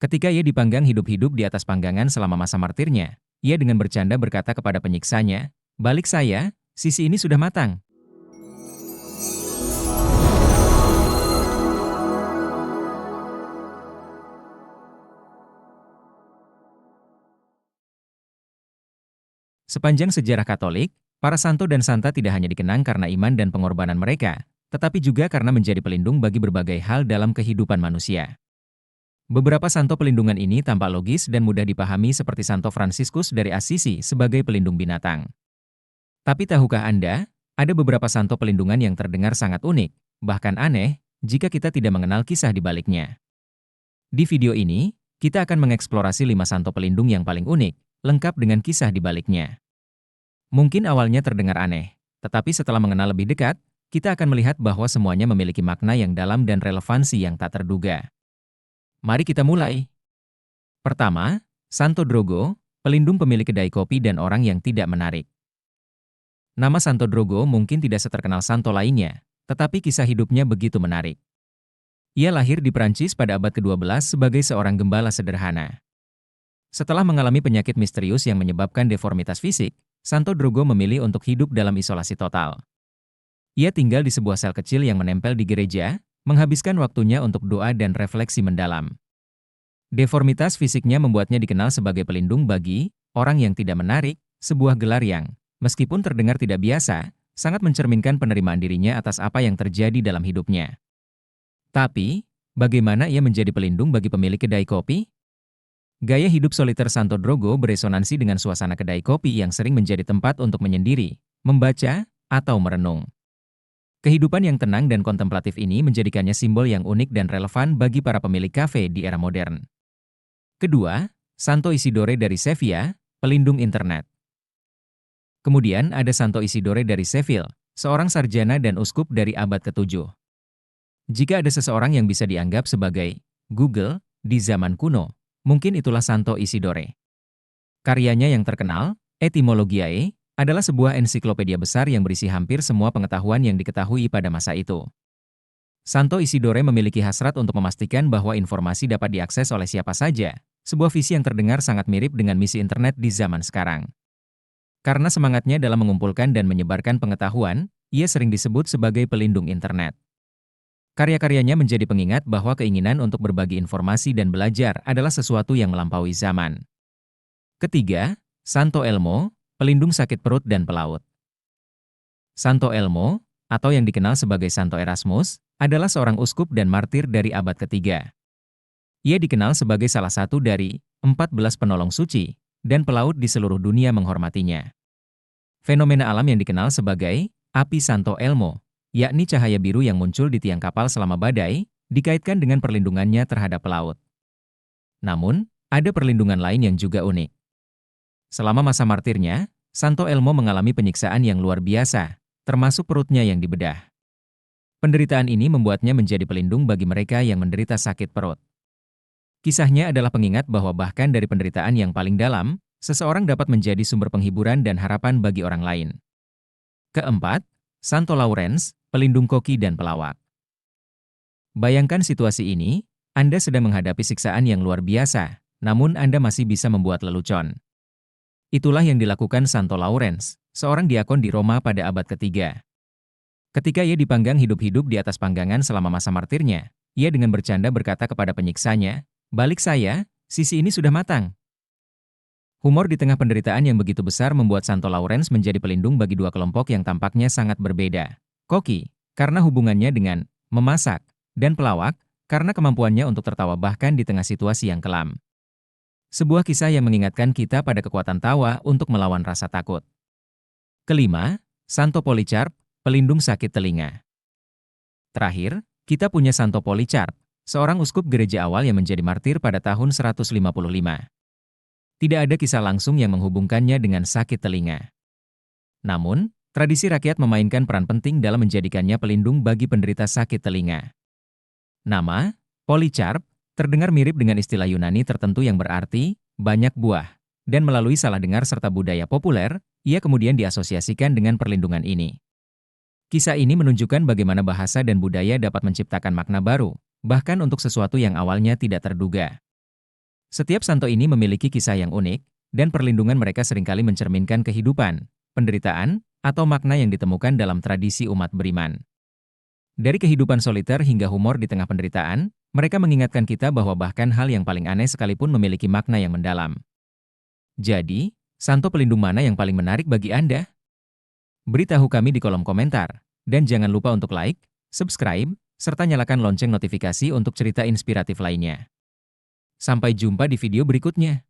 Ketika ia dipanggang hidup-hidup di atas panggangan selama masa martirnya, ia dengan bercanda berkata kepada penyiksanya, "Balik saya, sisi ini sudah matang." Sepanjang sejarah Katolik, para santo dan santa tidak hanya dikenang karena iman dan pengorbanan mereka, tetapi juga karena menjadi pelindung bagi berbagai hal dalam kehidupan manusia. Beberapa santo pelindungan ini tampak logis dan mudah dipahami seperti Santo Fransiskus dari Assisi sebagai pelindung binatang. Tapi tahukah Anda, ada beberapa santo pelindungan yang terdengar sangat unik, bahkan aneh, jika kita tidak mengenal kisah di baliknya. Di video ini, kita akan mengeksplorasi 5 santo pelindung yang paling unik, lengkap dengan kisah di baliknya. Mungkin awalnya terdengar aneh, tetapi setelah mengenal lebih dekat, kita akan melihat bahwa semuanya memiliki makna yang dalam dan relevansi yang tak terduga. Mari kita mulai. Pertama, Santo Drogo, pelindung pemilik kedai kopi dan orang yang tidak menarik. Nama Santo Drogo mungkin tidak seterkenal santo lainnya, tetapi kisah hidupnya begitu menarik. Ia lahir di Prancis pada abad ke-12 sebagai seorang gembala sederhana. Setelah mengalami penyakit misterius yang menyebabkan deformitas fisik, Santo Drogo memilih untuk hidup dalam isolasi total. Ia tinggal di sebuah sel kecil yang menempel di gereja, menghabiskan waktunya untuk doa dan refleksi mendalam. Deformitas fisiknya membuatnya dikenal sebagai pelindung bagi orang yang tidak menarik, sebuah gelar yang, meskipun terdengar tidak biasa, sangat mencerminkan penerimaan dirinya atas apa yang terjadi dalam hidupnya. Tapi, bagaimana ia menjadi pelindung bagi pemilik kedai kopi? Gaya hidup soliter Santo Drogo beresonansi dengan suasana kedai kopi yang sering menjadi tempat untuk menyendiri, membaca, atau merenung. Kehidupan yang tenang dan kontemplatif ini menjadikannya simbol yang unik dan relevan bagi para pemilik kafe di era modern. Kedua, Santo Isidore dari Sevilla, pelindung internet. Kemudian ada Santo Isidore dari Seville, seorang sarjana dan uskup dari abad ke-7. Jika ada seseorang yang bisa dianggap sebagai Google di zaman kuno, mungkin itulah Santo Isidore. Karyanya yang terkenal, Etymologiae, adalah sebuah ensiklopedia besar yang berisi hampir semua pengetahuan yang diketahui pada masa itu. Santo Isidore memiliki hasrat untuk memastikan bahwa informasi dapat diakses oleh siapa saja, sebuah visi yang terdengar sangat mirip dengan misi internet di zaman sekarang. Karena semangatnya dalam mengumpulkan dan menyebarkan pengetahuan, ia sering disebut sebagai pelindung internet. Karya-karyanya menjadi pengingat bahwa keinginan untuk berbagi informasi dan belajar adalah sesuatu yang melampaui zaman. Ketiga, Santo Elmo, pelindung sakit perut dan pelaut. Santo Elmo, atau yang dikenal sebagai Santo Erasmus, adalah seorang uskup dan martir dari abad ketiga. Ia dikenal sebagai salah satu dari 14 penolong suci, dan pelaut di seluruh dunia menghormatinya. Fenomena alam yang dikenal sebagai api Santo Elmo, yakni cahaya biru yang muncul di tiang kapal selama badai, dikaitkan dengan perlindungannya terhadap pelaut. Namun, ada perlindungan lain yang juga unik. Selama masa martirnya, Santo Elmo mengalami penyiksaan yang luar biasa, termasuk perutnya yang dibedah. Penderitaan ini membuatnya menjadi pelindung bagi mereka yang menderita sakit perut. Kisahnya adalah pengingat bahwa bahkan dari penderitaan yang paling dalam, seseorang dapat menjadi sumber penghiburan dan harapan bagi orang lain. Keempat, Santo Lawrence, pelindung koki dan pelawak. Bayangkan situasi ini, Anda sedang menghadapi siksaan yang luar biasa, namun Anda masih bisa membuat lelucon. Itulah yang dilakukan Santo Lawrence, seorang diakon di Roma pada abad ketiga. Ketika ia dipanggang hidup-hidup di atas panggangan selama masa martirnya, ia dengan bercanda berkata kepada penyiksanya, "Balik saya, sisi ini sudah matang." Humor di tengah penderitaan yang begitu besar membuat Santo Lawrence menjadi pelindung bagi dua kelompok yang tampaknya sangat berbeda. Koki, karena hubungannya dengan memasak, dan pelawak, karena kemampuannya untuk tertawa bahkan di tengah situasi yang kelam. Sebuah kisah yang mengingatkan kita pada kekuatan tawa untuk melawan rasa takut. Kelima, Santo Polycarp, pelindung sakit telinga. Terakhir, kita punya Santo Polycarp, seorang uskup gereja awal yang menjadi martir pada tahun 155. Tidak ada kisah langsung yang menghubungkannya dengan sakit telinga. Namun, tradisi rakyat memainkan peran penting dalam menjadikannya pelindung bagi penderita sakit telinga. Nama, Polycarp, terdengar mirip dengan istilah Yunani tertentu yang berarti banyak buah, dan melalui salah dengar serta budaya populer, ia kemudian diasosiasikan dengan perlindungan ini. Kisah ini menunjukkan bagaimana bahasa dan budaya dapat menciptakan makna baru, bahkan untuk sesuatu yang awalnya tidak terduga. Setiap santo ini memiliki kisah yang unik, dan perlindungan mereka seringkali mencerminkan kehidupan, penderitaan, atau makna yang ditemukan dalam tradisi umat beriman. Dari kehidupan soliter hingga humor di tengah penderitaan, mereka mengingatkan kita bahwa bahkan hal yang paling aneh sekalipun memiliki makna yang mendalam. Jadi, santo pelindung mana yang paling menarik bagi Anda? Beritahu kami di kolom komentar. Dan jangan lupa untuk like, subscribe, serta nyalakan lonceng notifikasi untuk cerita inspiratif lainnya. Sampai jumpa di video berikutnya.